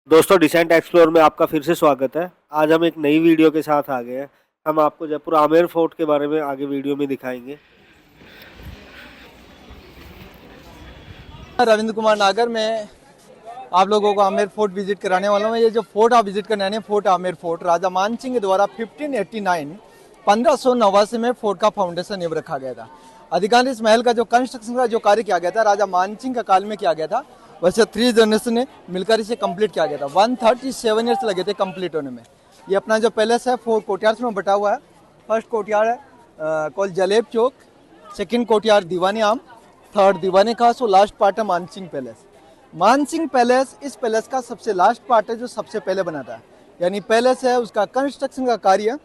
दोस्तों decent explore में आपका फिर से स्वागत है। आज हम एक नई वीडियो के साथ आ गए हैं। हम आपको जयपुर आमेर फोर्ट के बारे में आगे वीडियो में दिखाएंगे। रविंद्र कुमार नागर, मैं आप लोगों को आमेर फोर्ट विजिट कराने वाला हूँ। ये जो फोर्ट आप विजिट करने आए हैं, फोर्ट आमेर फोर्ट, राजा मान सिंह के द्वारा 1589 में फोर्ट का फाउंडेशन नींव रखा गया था। अधिकांश इस महल का जो कंस्ट्रक्शन का जो कार्य किया गया था राजा मान सिंह का काल में किया गया था। वैसे 3 जनरेशन ने मिलकर इसे कंप्लीट किया गया था। 137 ईयर्स लगे थे कंप्लीट होने में। ये अपना जो पैलेस है 4 कोर्टयार्ड्स में बटा हुआ है। फर्स्ट कोर्टयार्ड है कॉल जलेब चौक, सेकेंड कोर्टयार्ड दीवानी आम, थर्ड दीवाने खास और लास्ट पार्ट है मानसिंह पैलेस। मानसिंह पैलेस इस पैलेस का सबसे लास्ट पार्ट है जो सबसे पहले बना था। यानी पैलेस है उसका कंस्ट्रक्शन का कार्य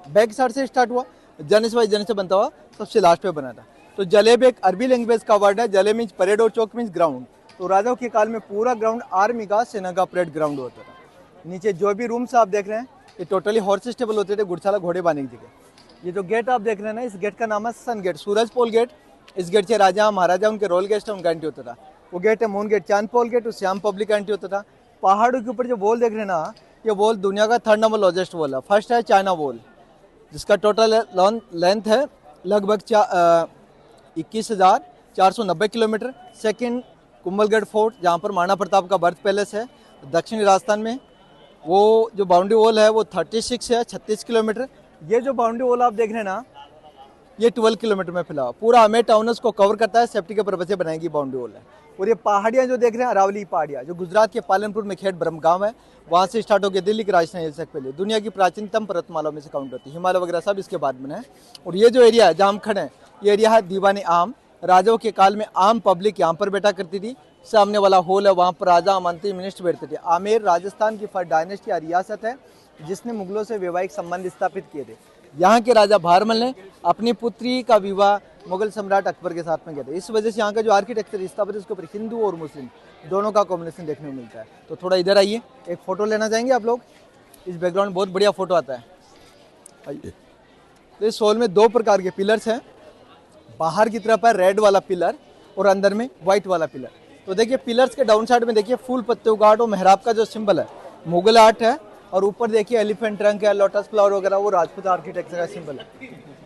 बैक साइड से स्टार्ट हुआ, जने से बनता हुआ सबसे लास्ट पे बना था। तो जलेब एक अरबी लैंग्वेज का वर्ड है। जलेब मीन्स परेड और चौक मीन्स ग्राउंड। तो राजाओं के काल में पूरा ग्राउंड आर्मी का, सेना का परेड ग्राउंड होता था। नीचे जो भी रूम्स आप देख रहे हैं ये टोटली हॉर्स स्टेबल होते थे, घुड़साला घोड़े बांधने की जगह। ये जो गेट आप देख रहे हैं ना, इस गेट का नाम है सन गेट, सूरज पोल गेट। इस गेट से राजा महाराजा उनके रॉयल गेस्ट है उनका एंट्री होता था। वो गेट है मून गेट, चांद पोल गेट, उस श्याम पब्लिक एंट्री होता था। पहाड़ों के ऊपर जो वॉल देख रहे हैं ना, ये वॉल दुनिया का 3rd नंबर लार्जेस्ट वॉल है। फर्स्ट है चाइना वॉल जिसका टोटल लेंथ है लगभग 21,490 किलोमीटर। सेकेंड कुंभलगढ़ फोर्ट जहाँ पर महाराणा प्रताप का बर्थ पैलेस है दक्षिणी राजस्थान में, वो जो बाउंड्री वॉल है वो 36 है, 36 किलोमीटर। ये जो बाउंड्री वॉल आप देख रहे हैं ना, ये 12 किलोमीटर में फैला हुआ पूरा आमेर टाउन को कवर करता है। सेफ्टी के पर्पज से बनाएगी बाउंड्री वॉल है। और ये पहाड़ियाँ जो देख रहे हैं अरावली पहाड़ियाँ, जो गुजरात के पालनपुर में खेड़ ब्रह्म गाँव है, वहाँ से स्टार्ट होकर दिल्ली के राजस्थान हिल्स तक पहले दुनिया की प्राचीनतम पर्वतमालाओं में से काउंट होती है। हिमालय वगैरह सब इसके बाद में है। और ये जो एरिया है जहाँ हम खड़े हैं, ये एरिया है दीवानी आम। राजाओं के काल में आम पब्लिक यहाँ पर बैठा करती थी। सामने वाला हॉल है, वहाँ पर राजा मंत्री मिनिस्टर बैठते थे। आमेर राजस्थान की फर्स्ट डायनेस्टी या रियासत है जिसने मुगलों से वैवाहिक संबंध स्थापित किए थे। यहाँ के राजा भारमल ने अपनी पुत्री का विवाह मुगल सम्राट अकबर के साथ में किया था। इस वजह से यहाँ का जो आर्किटेक्चर स्थापित है उसके ऊपर हिंदू और मुस्लिम दोनों का कॉम्बिनेशन देखने को मिलता है। तो थोड़ा इधर आइए, एक फोटो लेना चाहेंगे आप लोग। इस बैकग्राउंड बहुत बढ़िया फोटो आता है। आइए। तो इस हॉल में 2 प्रकार के पिलर्स हैं। बाहर की तरफ है रेड वाला पिलर और अंदर में व्हाइट वाला पिलर। तो देखिए पिलर्स के डाउन साइड में देखिए फूल पत्ते गार्ड और मेहराब का जो सिंबल है मुगल आर्ट है। और ऊपर देखिए एलिफेंट ट्रंक है, लोटस फ्लावर वगैरह, वो राजपूत आर्किटेक्चर का सिंबल है।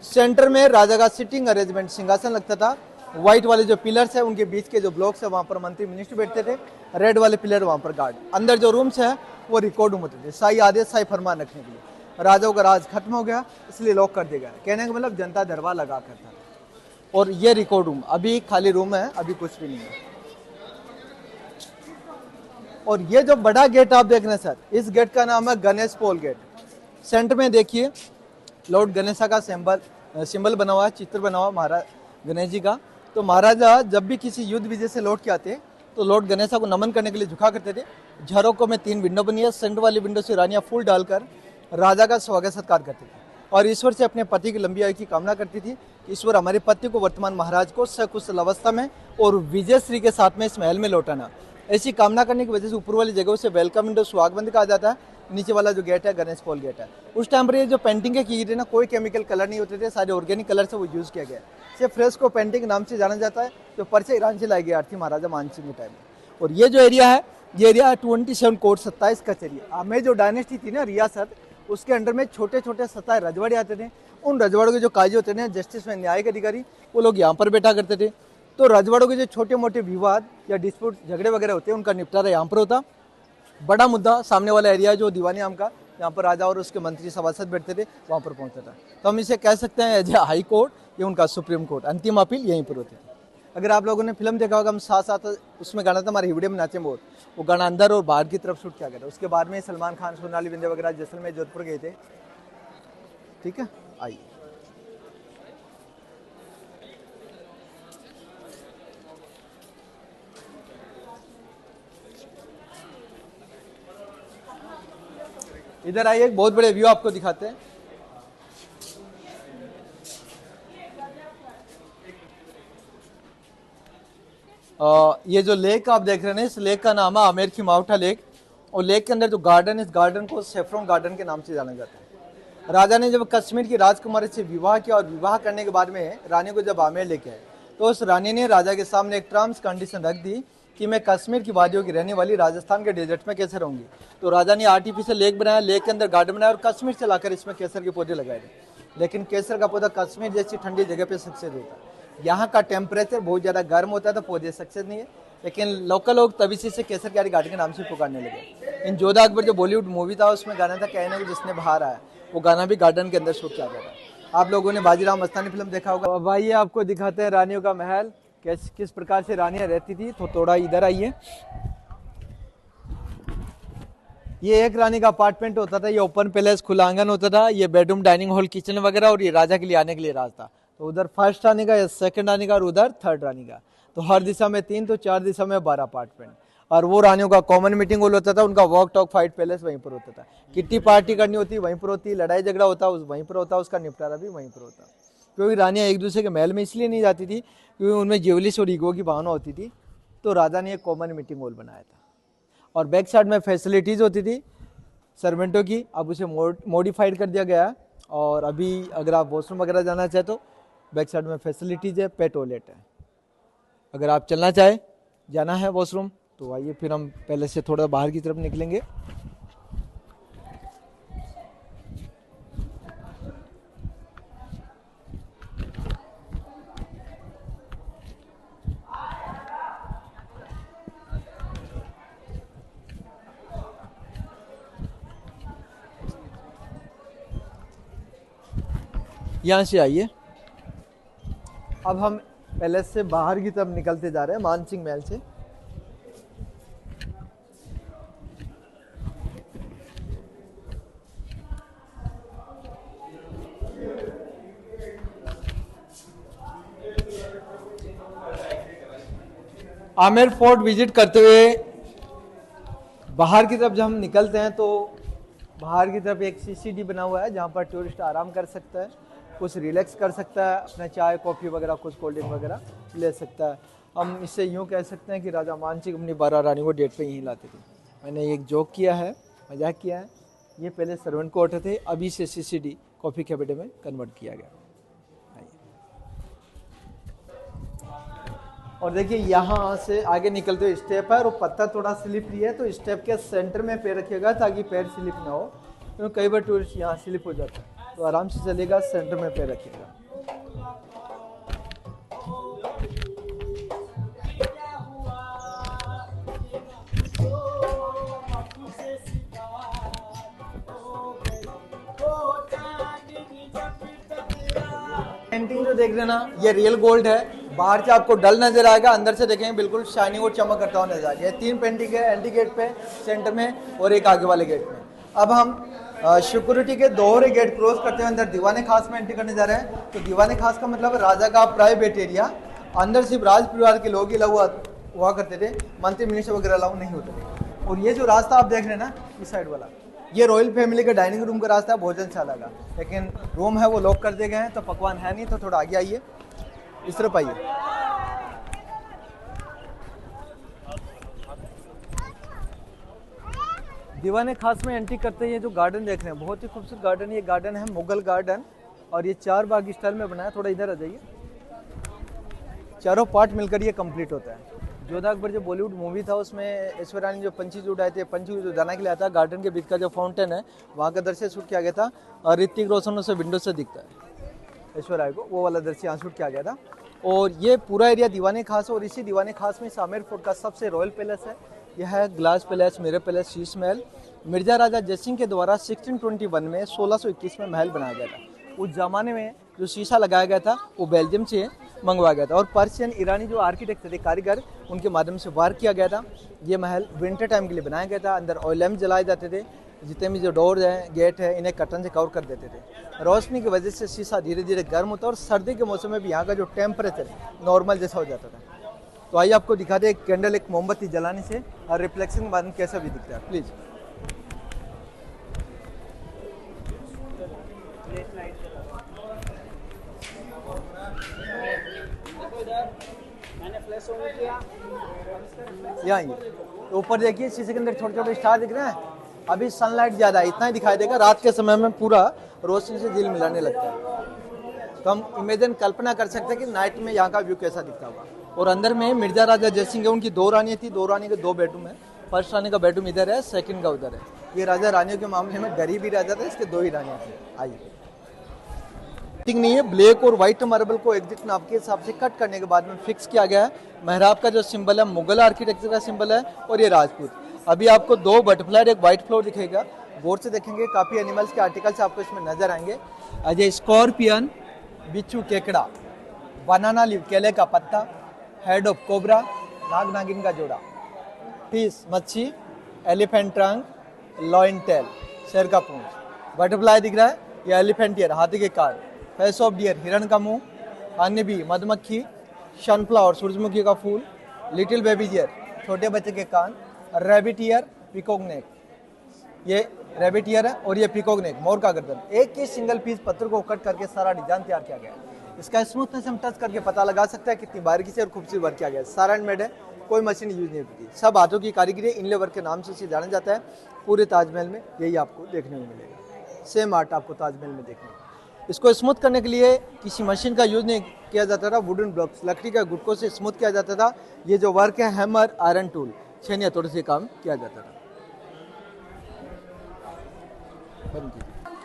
सेंटर में राजा का सिटिंग अरेंजमेंट सिंहासन लगता था। व्हाइट वाले जो पिलर्स है उनके बीच के जो ब्लॉक्स है वहाँ पर मंत्री मिनिस्टर बैठते थे। रेड वाले पिलर वहाँ पर गार्ड। अंदर जो रूम्स है वो रिकॉर्ड रूम होते थे, शाही आदेश शाही फरमान रखने के लिए। राजाओं का राज खत्म हो गया इसलिए लॉक कर दिया गया। कहने का मतलब जनता दरबार लगा करता था। और ये रिकॉर्ड रूम अभी खाली रूम है, अभी कुछ भी नहीं है। और ये जो बड़ा गेट आप देख रहे हैं सर, इस गेट का नाम है गणेश पोल गेट। सेंटर में देखिए लॉर्ड गणेशा का सिंबल बना हुआ है, चित्र बना हुआ महाराज गणेश जी का। तो महाराजा जब भी किसी युद्ध विजय से लौट के आते तो लॉर्ड गणेशा को नमन करने के लिए झुका करते थे। झरोकों में 3 विंडो बनी है। सेंटर वाली विंडो से रानियां फूल डालकर राजा का स्वागत सत्कार करते थे और ईश्वर से अपने पति की लंबी आयु की कामना करती थी। ईश्वर हमारे पति को वर्तमान महाराज को सकुशल अवस्था में और विजय श्री के साथ में इस महल में लौटाना, ऐसी कामना करने की वजह से ऊपर वाली जगह से वेलकम विंडो स्वागत कहा जाता है। नीचे वाला जो गेट है गणेश पोल गेट है। उस टाइम पर ये जो पेंटिंग की गई ना, कोई केमिकल कलर नहीं होते थे, सारे ऑर्गेनिक कलर से वो यूज़ किया गया। सिर्फ फ्रेस्को पेंटिंग नाम से जाना जाता है जो परसे ईरान से लाई गई आरती महाराजा मानसिंह के टाइम में। और ये जो एरिया है ये एरिया है 27 कोट 27 कचहरी। आमेर जो डायनेस्टी थी ना रियासत, उसके अंडर में छोटे छोटे 27 रजवाड़े आते थे। उन रजवाड़ों के जो काजी होते थे, जस्टिस में न्यायिक अधिकारी, वो लोग यहाँ पर बैठा करते थे। तो रजवाड़ों के जो छोटे मोटे विवाद या डिस्प्यूट झगड़े वगैरह होते हैं उनका निपटारा यहाँ पर होता। बड़ा मुद्दा सामने वाला एरिया जो दीवानी आम का, यहाँ पर राजा और उसके मंत्री सभासद बैठते थे, वहाँ पर पहुँचता था। तो हम इसे कह सकते हैं एज ए हाई कोर्ट, ये उनका सुप्रीम कोर्ट। अंतिम अपील यहीं पर होती थी। अगर आप लोगों ने फिल्म देखा होगा, हम साथ साथ उसमें गाना था हमारे हिवड़े में नाचे मोर, वो गाना अंदर और बाहर की तरफ शूट किया गया था। उसके बाद में सलमान खान, सोनाली बिंद्रे वगैरह जैसलमेर जोधपुर गए थे। ठीक है, आइए। इधर आइए, एक बहुत बड़े व्यू आपको दिखाते हैं। ये जो लेक आप देख रहे हैं, इस लेक का नाम है आमेर की मावठा लेक। और लेक के अंदर जो गार्डन है, इस गार्डन को सेफ्रॉन गार्डन के नाम से जाना जाता है। राजा ने जब कश्मीर की राजकुमारी से विवाह किया और विवाह करने के बाद में रानी को जब आमेर लेके आए तो उस रानी ने राजा के सामने एक टर्म्स कंडीशन रख दी कि मैं कश्मीर की वादियों की रहने वाली राजस्थान के डेजर्ट में कैसे रहूंगी। तो राजा ने आर्टिफिशियल लेक बनाया, लेक के अंदर गार्डन बनाया और कश्मीर से लाकर इसमें केसर के पौधे लगाए थे। लेकिन केसर का पौधा कश्मीर जैसी ठंडी जगह पे सक्सेस होता है। यहाँ का टेम्परेचर बहुत ज़्यादा गर्म होता है तो पौधे सक्सेस नहीं है। लेकिन लोकल लोग तभी से इसे केसर क्यारी गार्डन के नाम से पुकारने लगे। इन जोधा अकबर जो बॉलीवुड मूवी था उसमें गाना था कहने को जिसने बाहर आया, वो गाना भी गार्डन के अंदर शूट किया गया था। आप लोगों ने बाजीराव मस्तानी फिल्म देखा होगा। अब आइए आपको दिखाते हैं रानियों का महल, किस प्रकार से रानियां रहती थी। तो थोड़ा इधर आइए। ये एक रानी का अपार्टमेंट होता था, ये ओपन पैलेस खुला आंगन होता था, ये बेडरूम, डाइनिंग हॉल, किचन वगैरह, और ये राजा के लिए आने के लिए रास्ता। तो उधर फर्स्ट रानी का, सेकंड रानी का और उधर थर्ड रानी का। तो हर दिशा में 3 तो 4 दिशा में 12 अपार्टमेंट। और वो रानियों का कॉमन मीटिंग हॉल होता था, उनका वॉक टॉक फाइट पैलेस वहीं पर होता था। किट्टी पार्टी करनी होती वहीं पर होती, लड़ाई झगड़ा होता वहीं पर होता, उसका निपटारा भी वहीं पर होता। क्योंकि रानियां एक दूसरे के महल में इसलिए नहीं जाती थी क्योंकि उनमें जेवलिस और ईगो की भावना होती थी। तो राजा ने एक कॉमन मीटिंग हॉल बनाया था और बैक साइड में फैसिलिटीज़ होती थी सर्वेंटों की। अब उसे मॉडिफाइड कर दिया गया है। और अभी अगर आप वॉशरूम वगैरह जाना चाहे तो बैक साइड में फैसिलिटीज़ है, पेट टॉयलेट है। अगर आप चलना चाहे, जाना है वॉशरूम, तो आइए फिर हम पहले से थोड़ा बाहर की तरफ निकलेंगे। यहाँ से आइए। अब हम पैलेस से बाहर की तरफ निकलते जा रहे हैं, मानसिंह महल से। आमेर फोर्ट विजिट करते हुए बाहर की तरफ जब हम निकलते हैं तो बाहर की तरफ एक सीसीडी बना हुआ है जहाँ पर टूरिस्ट आराम कर सकता है, कुछ रिलैक्स कर सकता है, अपना चाय कॉफ़ी वगैरह कुछ कोल्ड ड्रिंक वगैरह ले सकता है। हम इससे यूँ कह सकते हैं कि राजा मानसिंह अपनी 12 रानी को डेट पे यहीं लाते थे। मैंने एक जोक किया है, मजाक किया है। ये पहले सर्वेंट क्वार्टर थे, अभी से सीसीडी कॉफ़ी कैफेटे में कन्वर्ट किया गया। और देखिए यहाँ से आगे निकलते हुए स्टेप है और पत्थर थोड़ा स्लिपरी है, तो स्टेप के सेंटर में पैर रखिएगा ताकि पैर स्लिप ना हो, क्योंकि कई बार टूरिस्ट यहाँ स्लिप हो जाता है। तो आराम से चलेगा, सेंटर में पैर रखिएगा। पेंटिंग जो देख रहे हैं ना, ये रियल गोल्ड है। बाहर से आपको डल नजर आएगा, अंदर से देखेंगे बिल्कुल शाइनिंग और चमक करता हुआ नजर आएगा। ये 3 पेंटिंग है, एंटी गेट पे, सेंटर में और एक आगे वाले गेट में। अब हम सिक्योरिटी के दोहरे गेट क्रॉस करते हुए अंदर दीवाने खास में एंट्री करने जा रहे हैं। तो दीवाने खास का मतलब राजा का प्राइवेट एरिया, अंदर सिर्फ राज परिवार के लोग ही हुआ करते थे, मंत्री मिनिस्टर वगैरह अलाउ नहीं होते थे। और ये जो रास्ता आप देख रहे हैं ना, इस साइड वाला, ये रॉयल फैमिली का डाइनिंग रूम का रास्ता है, भोजनशाला का। लेकिन रूम है वो लॉक कर दिए गए हैं, तो पकवान है नहीं। तो थोड़ा आगे आइए, इस तरफ आइए। दीवाने खास में एंट्री करते हैं, ये जो गार्डन देख रहे हैं बहुत ही खूबसूरत गार्डन है। ये गार्डन है मुगल गार्डन और ये 4 बाग स्टाइल में बनाया। थोड़ा इधर आ जाइए। चारों पार्ट मिलकर ये कंप्लीट होता है। जोधा अकबर जो बॉलीवुड मूवी था उसमें ऐश्वर्या रानी जो पंछी जो उड़ाए थे, पंछी जो दाना के लिए आता है, गार्डन के बीच का जो फाउंटेन है वहाँ का दृश्य शूट किया गया था। और ऋतिक रोशन उसे विंडो से दिखता है ऐश्वर्या को, वो वाला दृश्य यहाँ शूट किया गया था। और ये पूरा एरिया दीवाने खास है। और इसी दीवाने खास में आमेर फोर्ट का सबसे रॉयल पैलेस है। यह है glass palace, mirror palace, Sheesh Mahal. Mirza राजा जयसिंह के द्वारा 1621 में 1621 में महल बनाया गया था। उस जमाने में जो शीशा लगाया गया था वो बेल्जियम से मंगवाया गया था और पर्शियन ईरानी जो आर्किटेक्ट थे, कारीगर, उनके माध्यम से वार किया गया था। ये महल विंटर टाइम के लिए बनाया गया था। अंदर ऑयल लैम्प जलाए जाते थे। जितने भी जो डोर हैं, गेट है, इन्हें कर्टन से कवर कर देते थे। रोशनी की वजह से शीशा धीरे धीरे गर्म होता और सर्दी के मौसम में भी यहाँ का जो टेम्परेचर नॉर्मल जैसा हो जाता था। तो आइए आपको दिखा दे एक कैंडल, एक मोमबत्ती जलाने से और रिफ्लेक्शन के बाद में कैसा भी दिखता है। प्लीज यहाँ ऊपर देखिए शीशे के अंदर छोटे छोटे स्टार दिख रहे हैं। अभी सनलाइट ज़्यादा है, इतना ही दिखाई देगा। रात के समय में पूरा रोशनी से दिल मिलाने लगता है। तो हम इमेजिन कल्पना कर सकते हैं कि नाइट में यहाँ का व्यू कैसा दिखता होगा। और अंदर में मिर्जा राजा जयसिंह है, उनकी 2 रानियाँ थी, 2 रानी के 2 बेडरूम है। फर्स्ट रानी का बेडरूम इधर है, सेकंड का उधर है। ये राजा रानियों के मामले में गरीब ही राजा था, इसके 2 ही रानियाँ थी। आइए, फिटिंग नहीं है, ब्लैक और व्हाइट मार्बल को एग्जिट नाप के हिसाब से कट करने के बाद में फिक्स किया गया है। मेहराब का जो सिंबल है मुगल आर्किटेक्चर का सिंबल है और ये राजपूत। अभी आपको 2 बटरफ्लाई और एक व्हाइट फ्लोर दिखेगा, गौर से देखेंगे काफ़ी एनिमल्स के आर्टिकल्स आपको इसमें नजर आएंगे। अजय स्कॉर्पियन, बिच्छू केकड़ा, बनाना लीव केले का पत्ता, हेड ऑफ कोबरा, नाग नागिन का जोड़ा, फिश मच्छी, एलिफेंट ट्रंक, लॉइन टेल शेर का पूंछ, बटरफ्लाई दिख रहा है, ये एलिफेंट ईयर हाथी के कान, फेस ऑफ डियर हिरण का मुंह, अन्य भी मधुमक्खी, सनफ्लावर सूरजमुखी का फूल, लिटिल बेबी ईयर छोटे बच्चे के कान, रैबिट ईयर पीकॉक नेक, ये रैबिट ईयर है और ये पीकॉक नेक मोर का गर्दन। एक ही सिंगल पीस पत्थर को कट करके सारा डिजाइन तैयार किया गया है। इसका स्मूथनेस हम टच करके पता लगा सकते हैं कितनी बारीकी से और खूबसूरत वर्क किया गया है। सारा हैंडमेड है, कोई मशीन यूज नहीं होती, सब हाथों की कारीगरी इनले वर्क के नाम से इसे जाना जाता है। पूरे ताजमहल में यही आपको देखने को मिलेगा, सेम आर्ट आपको ताजमहल में देखने को। इसको स्मूथ करने के लिए किसी मशीन का यूज नहीं किया जाता था, वुडन ब्लॉक्स लकड़ी का गुटकों से स्मूथ किया जाता था। ये जो वर्क है हैमर आयरन टूल छेनी हथौड़े से काम किया जाता था।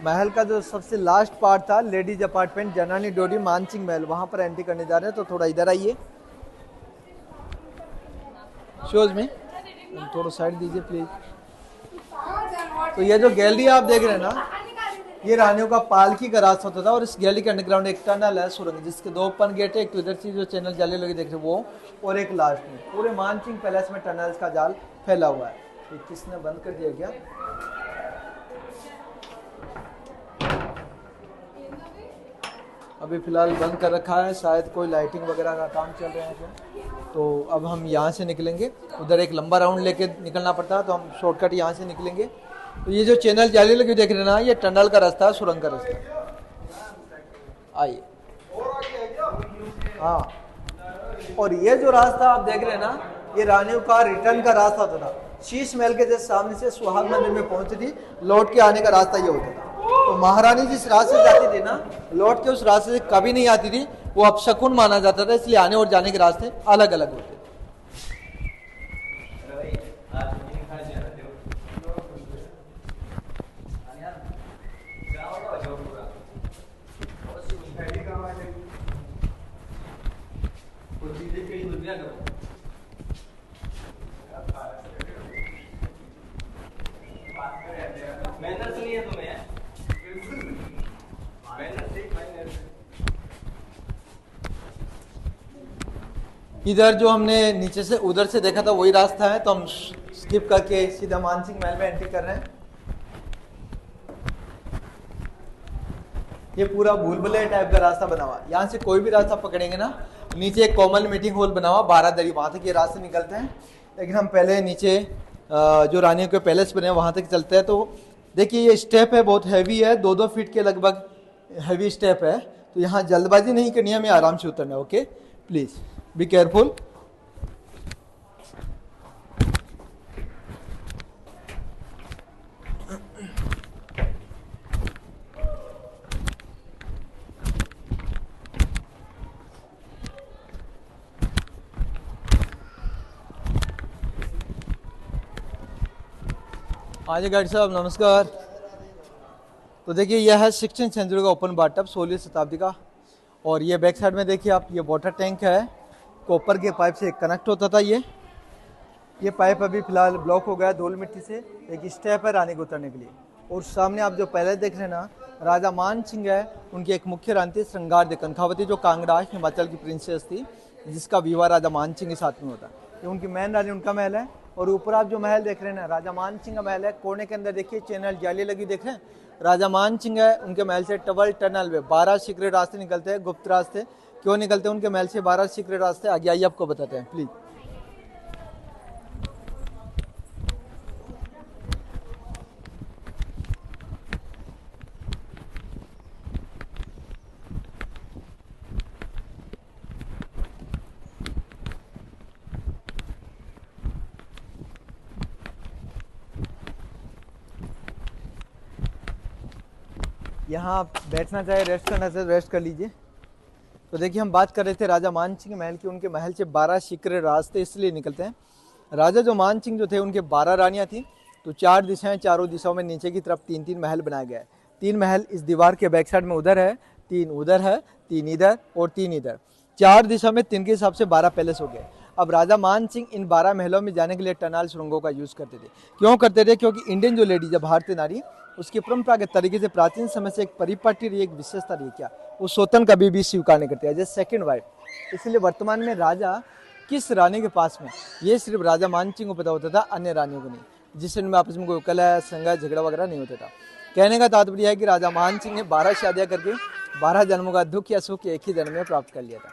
महल का जो सबसे लास्ट पार्ट था लेडीज अपार्टमेंट जनानी डोडी मानसिंह महल, वहां पर एंट्री करने जा रहे हैं, तो थोड़ा इधर आइए, शोज में थोड़ा साइड दीजिए प्लीज। तो ये जो गैलरी आप देख रहे हैं ना, ये रानियों का पालकी का रास्ता होता था और इस गैलरी के अंडरग्राउंड एक टनल है सुरंग, जिसके 2 ओपन गेट है, एक तो इधर से जो चैनल जाले लगे देख रहे वो, और एक लास्ट में। पूरे मानसिंह पैलेस में टनल्स का जाल फैला हुआ है। तो किसने बंद कर दिया क्या? अभी फिलहाल बंद कर रखा है, शायद कोई लाइटिंग वगैरह का काम चल रहा है। तो अब हम यहाँ से निकलेंगे, उधर एक लंबा राउंड लेके निकलना पड़ता है, तो हम शॉर्टकट यहाँ से निकलेंगे। तो ये जो चैनल जाली लगी देख रहे हैं ना, ये टनल का रास्ता है, सुरंग का रास्ता। आइए, हाँ, और ये जो रास्ता आप देख रहे हैं ना, ये रानियों का रिटर्न का रास्ता होता था। शीश महल के जैसे सामने से सुहाग मंदिर में पहुंचती थी, लौट के आने का रास्ता ये होता था। तो महारानी जिस रास्ते से जाती थी ना, लौट के उस रास्ते से कभी नहीं आती थी, वो अपशकुन माना जाता था, इसलिए आने और जाने के रास्ते अलग अलग होते थे। इधर जो हमने नीचे से उधर से देखा था वही रास्ता है, तो हम स्किप करके सीधा मानसिंह महल में एंट्री कर रहे हैं। ये पूरा भूलभुलैया टाइप का रास्ता बना हुआ है। यहाँ से कोई भी रास्ता पकड़ेंगे ना, नीचे एक कॉमन मीटिंग हॉल बना हुआ 12 दरी, वहां तक ये रास्ते निकलते हैं। लेकिन हम पहले नीचे जो रानियों के पैलेस बने हैं वहां तक चलते हैं। तो देखिए ये स्टेप है, बहुत हैवी है, 2-2 फीट के लगभग हैवी स्टेप है। तो यहाँ जल्दबाजी नहीं करनी है, हमें आराम से उतरना है। Okay, please be careful. हाँ जी गाइड साहब नमस्कार। तो देखिए यह है 16th सेंचुरी का ओपन बाथटब, 16वीं शताब्दी का। और ये बैक साइड में देखिए आप, ये वाटर टैंक है, कॉपर के पाइप से कनेक्ट होता था। ये पाइप अभी फिलहाल ब्लॉक हो गया धूल मिट्टी से। एक स्टेप है रानी को उतरने के लिए। और सामने आप जो पहले देख रहे हैं ना, राजा मान सिंह है, उनकी एक मुख्य रानी थी श्रृंगार दे कनकावती, जो कांगड़ा हिमाचल की प्रिंसेस थी, जिसका विवाह राजा मान सिंह के साथ में होता है। ये उनकी मेन रानी, उनका महल है। और ऊपर आप जो महल देख रहे हैं ना, राजा मान सिंह का महल है। कोने के अंदर देखिए चैनल जाली लगी देख रहे हैं, राजा मान सिंह है, उनके महल से टबल टनल में 12 सीक्रेट रास्ते निकलते हैं, गुप्त रास्ते। क्यों निकलते हैं उनके महल से 12 सीक्रेट रास्ते? आगे आइए आपको बताते हैं प्लीज। यहाँ आप बैठना चाहे, रेस्ट करना चाहे रेस्ट कर लीजिए। तो देखिए हम बात कर रहे थे राजा मान सिंह महल की। उनके महल से 12 सीक्रेट रास्ते इसलिए निकलते हैं। राजा जो मान सिंह जो थे उनके 12 रानियां थी, तो 4 दिशाएं, चारों दिशाओं में नीचे की तरफ 3-3 महल बनाया गया है। 3 महल इस दीवार के बैक साइड में उधर है, 3 उधर है, 3 इधर और 3 इधर। 4 दिशा में 3 के हिसाब से 12 पैलेस हो गए। अब राजा मान सिंह इन 12 महलों में जाने के लिए टनल सुरंगों का यूज़ करते थे। क्यों करते थे? क्योंकि इंडियन जो लेडी जब भारतीय नारी, उसकी परंपरागत तरीके से प्राचीन समय से एक परिपाटी रही, एक विशेषता रही क्या, वो स्वतन कभी भी स्वीकार नहीं करते, एज ए सेकेंड वाइफ। इसलिए वर्तमान में राजा किस रानी के पास में, ये सिर्फ राजा मान सिंह को पता होता था, अन्य रानियों को नहीं, जिससे इनमें आपस में कोई कलह, संघर्ष, झगड़ा वगैरह नहीं होता था। कहने का तात्पर्य है कि राजा मान सिंह ने 12 शादियां करके 12 जन्मों का दुख या सुख एक ही जन्म में प्राप्त कर लिया था।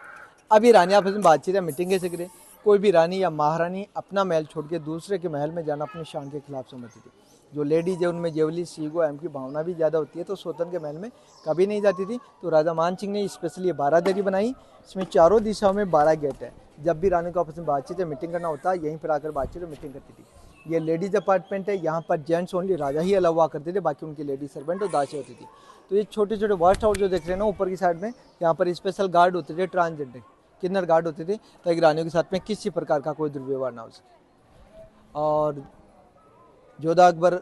अभी रानी आपस में बातचीत या मीटिंग कैसे करें? कोई भी रानी या महारानी अपना महल छोड़ के दूसरे के महल में जाना अपनी शान के खिलाफ समझती थी। जो लेडीज है उनमें जेवली, ईगो, एम की भावना भी ज़्यादा होती है, तो स्वतंत्र के महल में कभी नहीं जाती थी। तो राजा मान सिंह ने स्पेशली 12 दरी बनाई। इसमें चारों दिशाओं में 12 गेट है। जब भी रानी को आपस में बातचीत या मीटिंग करना होता है, यहीं पर आकर बातचीत और मीटिंग करती थी। ये लेडीज अपार्टमेंट है, यहाँ पर जेंट्स ओनली, राजा ही अलाउ हुआ करते थे, बाकी उनकी लेडीज सर्वेंट और दासी होती थी। तो ये छोटे छोटे वास्ट हाउस जो देख रहे हैं ना ऊपर की साइड में, यहाँ पर स्पेशल गार्ड होते थे, ट्रांसजेंडर किन्नर गार्ड होते थे, ताकि रानियों के साथ में किसी प्रकार का कोई दुर्व्यवहार ना हो सके। और जोधा अकबर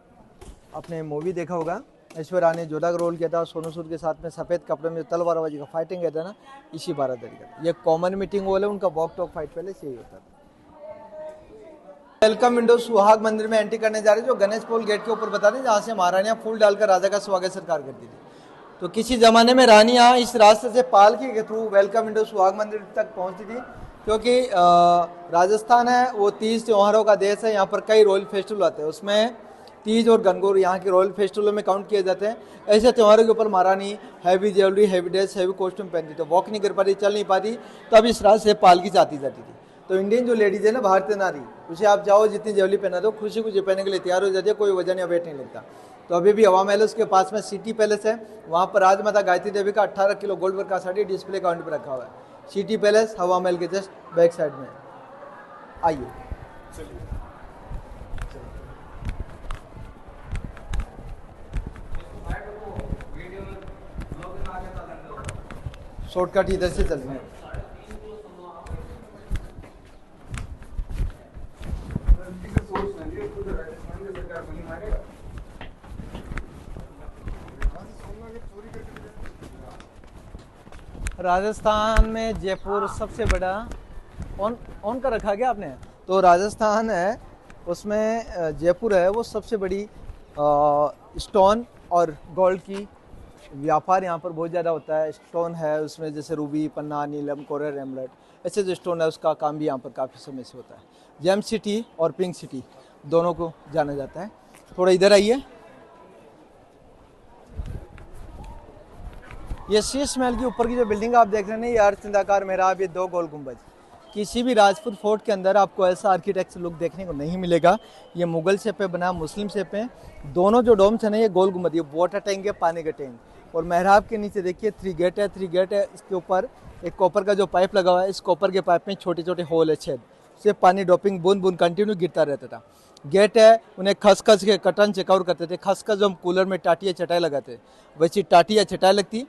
आपने मूवी देखा होगा, ऐश्वर्या ने जोधा का रोल किया था, सोनू सूद के साथ में सफ़ेद कपड़े में तलवारबाजी का फाइटिंग किया था ना, इसी 12 तरीका। ये कॉमन मीटिंग हॉल है, उनका वॉक टॉक फाइट पहले से ही होता था। वेलकम विंडो सुहाग मंदिर में एंट्री करने जा रहे हैं, जो गणेश पोल गेट के ऊपर बता दें, जहाँ से महारानियाँ फूल डालकर राजा का स्वागत सत्कार करती थी। तो किसी ज़माने में रानियाँ इस रास्ते से पालकी के थ्रू वेलकम विंडो सुहाग मंदिर तक पहुँचती थी, क्योंकि राजस्थान है वो तीज त्योहारों का देश है। यहाँ पर कई रॉयल फेस्टिवल आते हैं, उसमें तीज और गणगौर यहाँ के रॉयल फेस्टिवलों में काउंट किए जाते हैं। ऐसे त्योहारों के ऊपर महारानी heavy jewellery, heavy dress, heavy costume पहनती, तो वॉक नहीं कर पाती, चल नहीं पाती, तब इस रास्ते से पालकी जाती जाती थी। तो इंडियन जो लेडीज है ना, भारतीय नारी, उसे आप जाओ जितनी ज्वेलरी पहना दो, खुशी खुशी पहनने के लिए तैयार हो जाती है, कोई वजन या वेट नहीं लगता। तो अभी भी हवा महल उसके पास में सिटी पैलेस है, वहाँ पर राजमाता गायत्री देवी का 18 किलो गोल्ड वर्क का साड़ी डिस्प्ले काउंट पर रखा हुआ है। सिटी पैलेस हवा महल के जस्ट बैक साइड में। आइए शॉर्टकट इधर से चल रहे हैं। राजस्थान में जयपुर सबसे बड़ा ऑन का रखा गया आपने, तो राजस्थान है उसमें जयपुर है वो सबसे बड़ी स्टोन और गोल्ड की व्यापार यहाँ पर बहुत ज़्यादा होता है। स्टोन है उसमें जैसे रूबी, पन्ना, नीलम, कोरल, एमराल्ड, ऐसे जो स्टोन है उसका काम भी यहाँ पर काफ़ी समय से होता है। जेम सिटी और पिंक सिटी दोनों को जाना जाता है। थोड़ा इधर आइए, ये शीश महल के ऊपर की जो बिल्डिंग आप देख रहे हैं, ये अर्धचंद्राकार मेहराब, ये 2 गोल गुंबज। किसी भी राजपूत फोर्ट के अंदर आपको ऐसा आर्किटेक्चर लुक देखने को नहीं मिलेगा। ये मुगल शेप पे बना, मुस्लिम शेप पे। दोनों जो डोम्स है ना, ये गोल गुंबद, ये वाटर टैंक है, पानी का टैंक। और मेहराब के नीचे देखिए 3 गेट है, 3 गेट है। इसके ऊपर एक कॉपर का जो पाइप लगा हुआ है, इस कॉपर के पाइप में छोटे छोटे होल है, छेद से पानी ड्रॉपिंग बूंद बूंद कंटिन्यू गिरता रहता था। गेट है, उन्हें खसखस के कटन से कवर करते थे। खसखस जो हम कूलर में टाटी या चटाई लगाते, वैसी टाटी या चटाई लगती।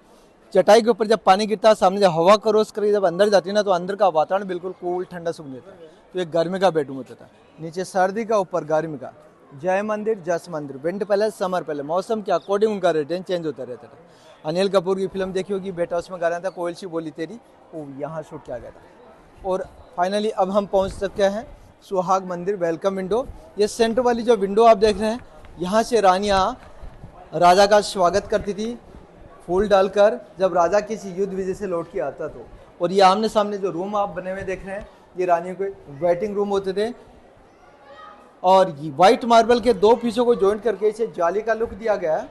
चटाई के ऊपर जब पानी गिरता, सामने जब हवा क्रॉस करके जब अंदर जाती है ना, तो अंदर का वातावरण बिल्कुल कूल ठंडा सुन देता। तो एक गर्मी का बेडरूम होता था, नीचे सर्दी का, ऊपर गर्मी का। जय मंदिर, जस मंदिर, विंटर पैलेस, समर पैलेस, मौसम के अकॉर्डिंग उनका रेटेन चेंज होता रहता था। अनिल कपूर की फिल्म देखी होगी, बेटा, उसमें गाना था कोयल सी बोली तेरी, वो यहाँ शूट किया गया था। और फाइनली अब हम पहुँच सकते हैं सुहाग मंदिर वेलकम विंडो। ये सेंटर वाली जो विंडो आप देख रहे हैं, यहाँ से रानियाँ राजा का स्वागत करती थी फूल डालकर, जब राजा किसी युद्ध विजय से लौट के आता तो। और ये आमने सामने जो रूम आप बने हुए देख रहे हैं, ये रानियों के वेटिंग रूम होते थे। और ये वाइट मार्बल के 2 पीसों को जॉइंट करके इसे जाली का लुक दिया गया है।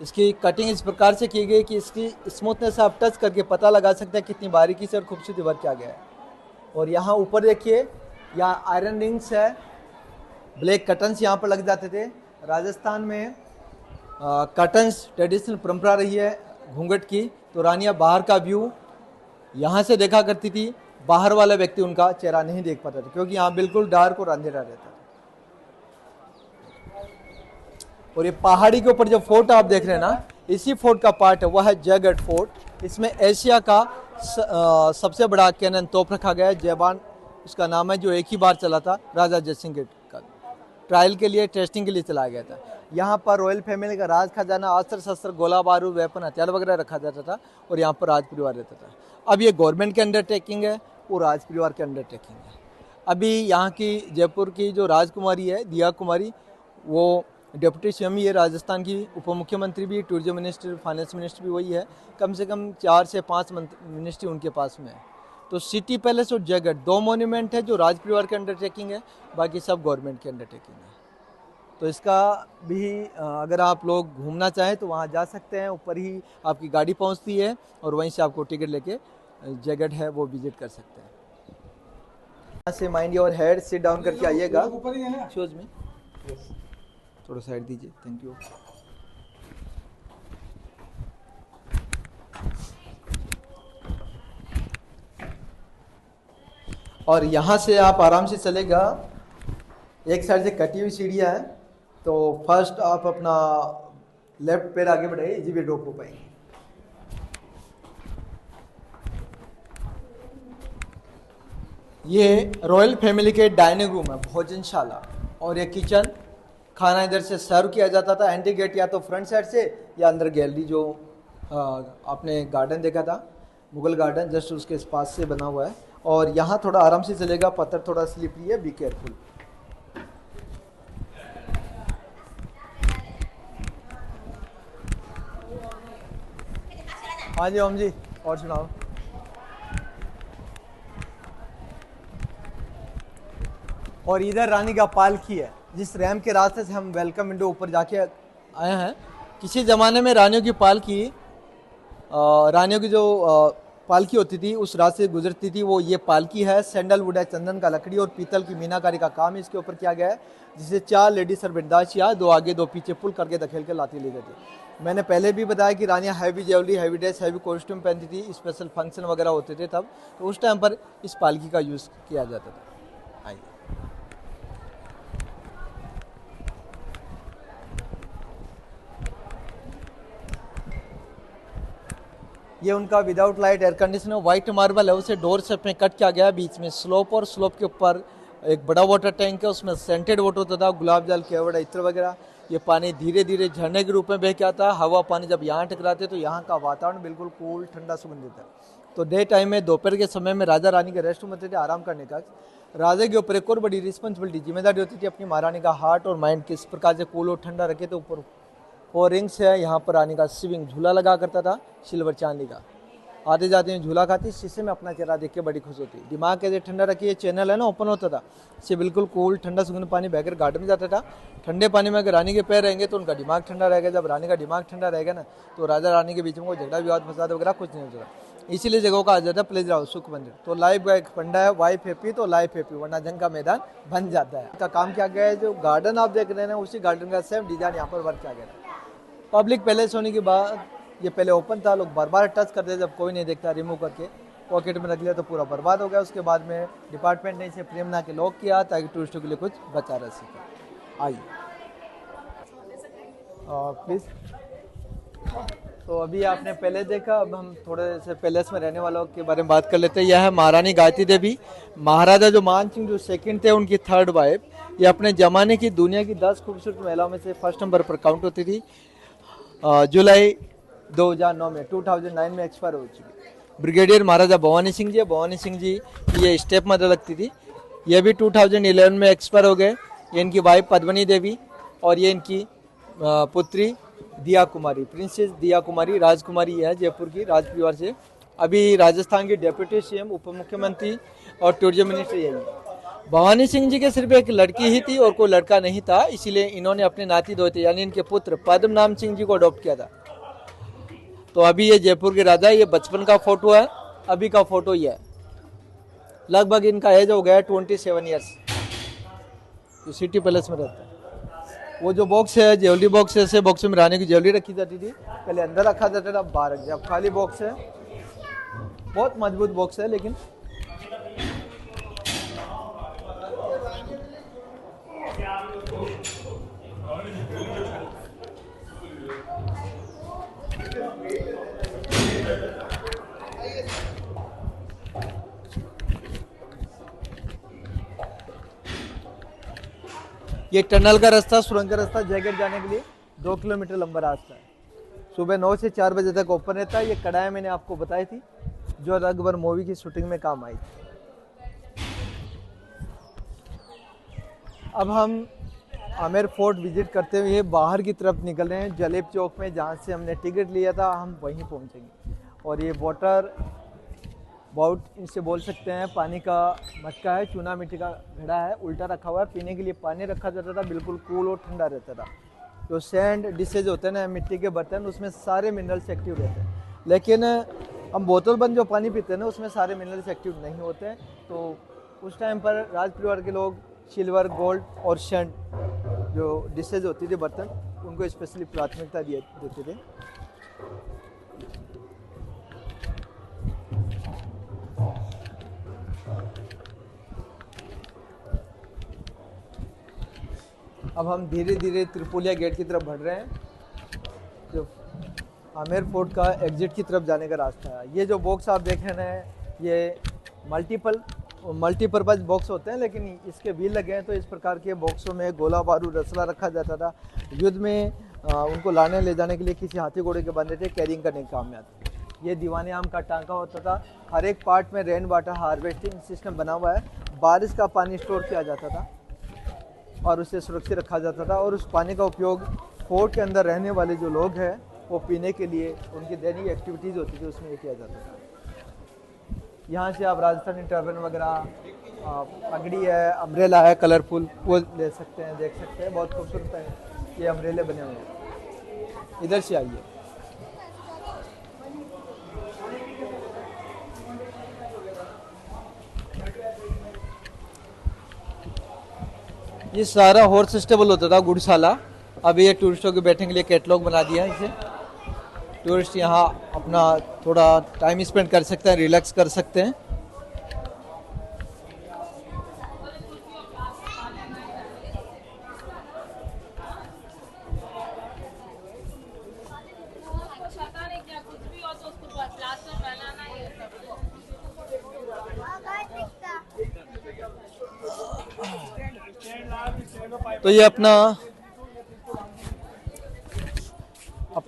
इसकी कटिंग इस प्रकार से की गई कि इसकी स्मूथनेस आप टच करके पता लगा सकते हैं कितनी बारीकी से और खूबसूरती वर्क किया गया है। और यहाँ ऊपर देखिए, यहाँ आयरन रिंग्स है, ब्लैक कर्टन्स यहाँ पर लग जाते थे। राजस्थान में कर्टन्स ट्रेडिशनल परंपरा रही है घूंघट की। तो रानियाँ बाहर का व्यू यहाँ से देखा करती थी, बाहर वाला व्यक्ति उनका चेहरा नहीं देख पाता था, क्योंकि यहाँ बिल्कुल डार्क और अंधेरा रहता था। और ये पहाड़ी के ऊपर जो फोर्ट आप देख रहे हैं ना, इसी फोर्ट का पार्ट है, वह है जयगढ़ फोर्ट। इसमें एशिया का सबसे बड़ा कैनन तोप रखा गया है, जयबान उसका नाम है, जो एक ही बार चला था राजा जयसिंह का, ट्रायल के लिए, टेस्टिंग के लिए चलाया गया था। यहाँ पर रॉयल फैमिली का राज खजाना, अस्त्र शस्त्र, गोला बारूद, वेपन, हथियार वगैरह रखा जाता था और यहाँ पर राज परिवार रहता था। अब ये गवर्नमेंट के अंडरटेकिंग है, वो राज परिवार के अंडरटेकिंग है। अभी यहाँ की जयपुर की जो राजकुमारी है दिया कुमारी, वो डिप्टी सीएम ही है, राजस्थान की उप मुख्यमंत्री भी, टूरिज्म मिनिस्टर, फाइनेंस मिनिस्टर भी वही है। कम से कम 4 से 5 मिनिस्ट्री उनके पास में है। तो सिटी पैलेस और जयगढ़ 2 मॉन्यूमेंट है जो राज परिवार के अंडरटेकिंग है, बाकी सब गवर्नमेंट के अंडरटेकिंग है। तो इसका भी अगर आप लोग घूमना चाहें तो वहाँ जा सकते हैं, ऊपर ही आपकी गाड़ी पहुँचती है और वहीं से आपको टिकट लेके जयगढ़ है वो विजिट कर सकते हैं। यहाँ से mind your head, sit down करके आइएगा शूज में, थोड़ा साइड दीजिए, थैंक यू। और यहाँ से आप आराम से चलेगा, एक साइड से कटी हुई सीढ़ियाँ है, तो फर्स्ट आप अपना लेफ्ट पैर आगे बढ़ाइए, इजी ड्रॉप हो पाएंगे। ये रॉयल फैमिली के डाइनिंग रूम है, भोजनशाला, और ये किचन। खाना इधर से सर्व किया जाता था, एंट्री गेट या तो फ्रंट साइड से या अंदर गैलरी, जो आपने गार्डन देखा था मुगल गार्डन, जस्ट उसके पास से बना हुआ है। और यहाँ थोड़ा आराम से चलेगा, पत्थर थोड़ा स्लिपरी है, बी केयरफुल। हाँ जी ओम जी, और सुनाओ। और इधर रानी का पालकी है, जिस रैम के रास्ते से हम वेलकम विंडो ऊपर जाके आए हैं। किसी ज़माने में रानियों की पालकी, रानियों की जो पालकी होती थी उस रास्ते से गुजरती थी, वो ये पालकी है। सैंडलवुड है, चंदन का लकड़ी और पीतल की मीनाकारी का काम इसके ऊपर किया गया है, जिसे 4 लेडी सर्वेंटाचियाँ 2 आगे 2 पीछे पुल करके धकेल के लाती ले जाती। मैंने पहले भी बताया कि रानियाँ heavy jewellery, heavy dress, heavy costume पहनती थी, स्पेशल फंक्शन वगैरह होते थे तब, तो उस टाइम पर इस पालकी का यूज़ किया जाता था। आइए, ये उनका without light air conditioner white marble है, उसे डोर शेप में कट किया गया। बीच में स्लोप और स्लोप के ऊपर एक बड़ा वाटर टैंक है, उसमें सेंटेड वाटर होता था, गुलाब जल, केवड़, इत्र वगैरह। ये पानी धीरे धीरे झरने के रूप में बह के आता है। हवा पानी जब यहाँ टकराते तो यहाँ का वातावरण बिल्कुल कूल, ठंडा, सुगंधित है। तो डे टाइम में, दोपहर के समय में राजा रानी के रेस्ट रूम होते थे, आराम करने का। राजा के ऊपर एक और बड़ी रिस्पॉन्सिबिलिटी, जिम्मेदारी होती थी अपनी महारानी का हार्ट और माइंड किस प्रकार से कूल और ठंडा रखे। तो ऊपर 4 रिंग्स है, यहाँ पर रानी का स्विंग झूला लगा करता था, सिल्वर चांदी का। आते जाते हैं झूला खाती, शीशे में अपना चेहरा देख के बड़ी खुश होती। दिमाग कैसे ठंडा रखिए, चैनल है ना ओपन होता था, इससे बिल्कुल कूल ठंडा सुगंध पानी बहकर गार्डन में जाता था। ठंडे पानी में अगर रानी के पैर रहेंगे तो उनका दिमाग ठंडा रहेगा। जब रानी का दिमाग ठंडा रहेगा ना, तो राजा रानी के बीच में कोई झगड़ा विवाद फसाद वगैरह कुछ नहीं होता। इसीलिए जगहों का आ जाता है प्लेजर हाउस, सुख मंदिर। तो लाइफ का एक फंडा है, वाइफ हैप्पी तो लाइफ हैप्पी, वरना जंग का मैदान बन जाता है। इसका काम क्या गया है, जो गार्डन आप देख रहे हैं उसी गार्डन का सेम डिजाइन यहाँ पर वर्क किया गया है। पब्लिक पैलेस होने के बाद ये पहले ओपन था, लोग बार बार टच करते, जब कोई नहीं देखता रिमूव करके पॉकेट में रख लिया तो पूरा बर्बाद हो गया। उसके बाद में डिपार्टमेंट ने इसे फ्रेम बना के लॉक किया ताकि टूरिस्टों के लिए कुछ बचा रह सके। आइए प्लीज़। तो अभी आपने पहले देखा, अब हम थोड़े से पैलेस में रहने वालों के बारे में बात कर लेते हैं। यह है महारानी गायत्री देवी। महाराजा जो मान सिंह जो सेकंड थे, उनकी 3rd वाइफ। ये अपने ज़माने की दुनिया की 10 खूबसूरत महिलाओं में से फर्स्ट नंबर पर काउंट होती थी। जुलाई 2009 में 2009 में एक्सपायर हो चुकी। ब्रिगेडियर महाराजा भवानी सिंह जी, भवानी सिंह जी की ये स्टेप मदर लगती थी, ये भी 2011 में एक्सपायर हो गए। ये इनकी वाइफ पद्मनी देवी और ये इनकी पुत्री दिया कुमारी, प्रिंसेस दिया कुमारी, राजकुमारी है जयपुर की राज परिवार से। अभी राजस्थान की डिप्टी सीएम, उप मुख्यमंत्री और टूरिज्म मिनिस्टर यही है। भवानी सिंह जी के सिर्फ एक लड़की ही थी और कोई लड़का नहीं था, इसीलिए इन्होंने अपने नाती दोते यानी इनके पुत्र पद्मनाम सिंह जी को अडॉप्ट किया था। तो अभी ये जयपुर के राजा, ये बचपन का फोटो है, अभी का फोटो ये है। लगभग इनका एज हो गया है 27 ईयर्स। तो सिटी पैलेस में रहता है। वो जो बॉक्स है, ज्वेलरी बॉक्स है, ऐसे बॉक्स में रानी की ज्वेलरी रखी जाती थी। पहले अंदर रखा जाता था, बाहर रख दिया। अब खाली बॉक्स है, बहुत मजबूत बॉक्स है लेकिन ये टनल का रास्ता, सुरंग का रास्ता, जयगढ़ जाने के लिए 2 किलोमीटर लंबा रास्ता है। सुबह 9 से 4 बजे तक ओपन रहता है। ये कढ़ाई मैंने आपको बताई थी जो रगबर मूवी की शूटिंग में काम आई थी। अब हम आमेर फोर्ट विजिट करते हुए बाहर की तरफ निकल रहे हैं। जलेब चौक में जहाँ से हमने टिकट लिया था हम वहीं पहुँचेंगे। और ये वाटर बाउट इनसे बोल सकते हैं, पानी का मटका है, चूना मिट्टी का घड़ा है, उल्टा रखा हुआ है। पीने के लिए पानी रखा जाता था, बिल्कुल कूल और ठंडा रहता था। जो सैंड डिशेज होते हैं ना, मिट्टी के बर्तन, उसमें सारे मिनरल्स एक्टिव रहते हैं। लेकिन हम बोतल बंद जो पानी पीते हैं ना, उसमें सारे मिनरल्स एक्टिव नहीं होते हैं। तो उस टाइम पर राज परिवार के लोग सिल्वर, गोल्ड और सैंड जो डिशेज होती थी बर्तन, उनको स्पेशली प्राथमिकता देते थे। अब हम धीरे धीरे त्रिपोलिया गेट की तरफ बढ़ रहे हैं, जो आमेर फोर्ट का एग्जिट की तरफ जाने का रास्ता है। ये जो बॉक्स आप देख रहे हैं, ये मल्टीपर्पज़ बॉक्स होते हैं, लेकिन इसके व्हील लगे हैं। तो इस प्रकार के बॉक्सों में गोला बारूद रसला रखा जाता था। युद्ध में उनको लाने ले जाने के लिए किसी हाथी घोड़े के बंदे थे, कैरिंग करने के काम में आते थे। ये दीवाने आम का टांका होता था। हर एक पार्ट में रेन वाटर हार्वेस्टिंग सिस्टम बना हुआ है। बारिश का पानी स्टोर किया जाता था और उसे सुरक्षित रखा जाता था। और उस पानी का उपयोग फोर्ट के अंदर रहने वाले जो लोग हैं वो पीने के लिए, उनकी दैनिक एक्टिविटीज़ होती थी, उसमें ये किया जाता था। यहाँ से आप राजस्थानी टर्बन वगैरह, पगड़ी है, अम्ब्रेला है कलरफुल, वो ले सकते हैं, देख सकते हैं। बहुत खूबसूरत है ये अम्ब्रेले बने हुए हैं। इधर से आइए। ये सारा हॉर्स स्टेबल होता था, गुड़शाला। अभी ये टूरिस्टों के बैठने के लिए कैटलॉग बना दिया है। इसे टूरिस्ट यहाँ अपना थोड़ा टाइम स्पेंड कर सकते हैं, रिलैक्स कर सकते हैं। तो ये अपना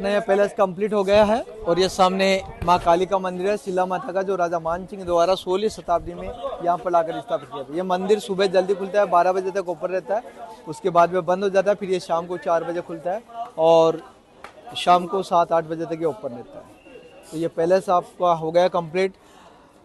ये पैलेस कंप्लीट हो गया है। और ये सामने माँ काली का मंदिर है, शिला माता का, जो राजा मान सिंह द्वारा 16वीं शताब्दी में यहाँ पर लाकर स्थापित किया था। ये मंदिर सुबह जल्दी खुलता है, 12 बजे तक ओपन रहता है। उसके बाद में बंद हो जाता है। फिर ये शाम को 4 बजे खुलता है और शाम को 7-8 बजे तक ये ओपन रहता है। तो ये पैलेस आपका हो गया कंप्लीट।